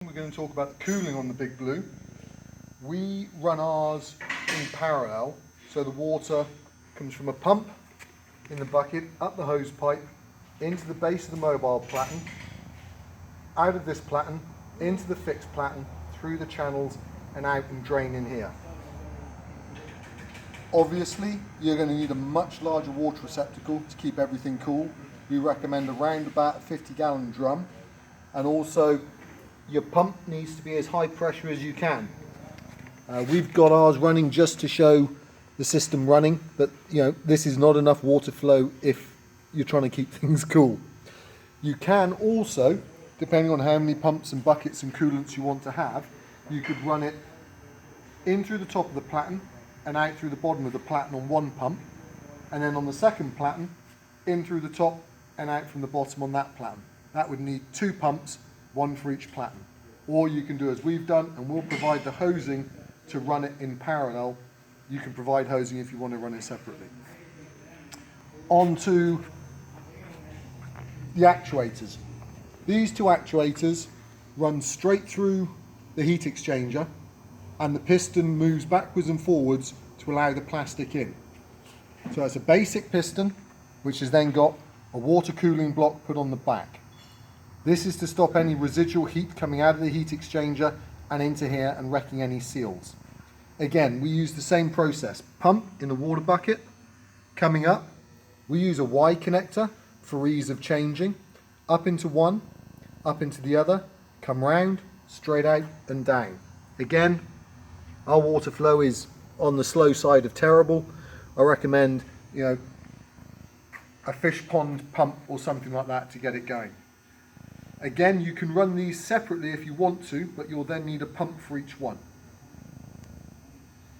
We're going to talk about the cooling on the Big Blue. We run ours in parallel, so the water comes from a pump in the bucket, up the hose pipe, into the base of the mobile platen, out of this platen, into the fixed platen, through the channels and out and drain in here. Obviously, you're going to need a much larger water receptacle to keep everything cool. We recommend around about a 50-gallon drum, and also your pump needs to be as high pressure as you can. We've got ours running just to show the system running, but this is not enough water flow if you're trying to keep things cool. You can also, depending on how many pumps and buckets and coolants you want to have, you could run it in through the top of the platen and out through the bottom of the platen on one pump, and then on the second platen in through the top and out from the bottom on that platen. That would need 2 pumps, 1 for each platen. Or you can do as we've done, and we'll provide the hosing to run it in parallel. You can provide hosing if you want to run it separately. On to the actuators. These 2 actuators run straight through the heat exchanger, and the piston moves backwards and forwards to allow the plastic in. So it's a basic piston, which has then got a water cooling block put on the back. This is to stop any residual heat coming out of the heat exchanger and into here and wrecking any seals. Again, we use the same process. Pump in the water bucket, coming up. We use a Y connector for ease of changing. Up into one, up into the other, come round, straight out and down. Again, our water flow is on the slow side of terrible. I recommend, a fish pond pump or something like that to get it going. Again, you can run these separately if you want to, but you'll then need a pump for each one.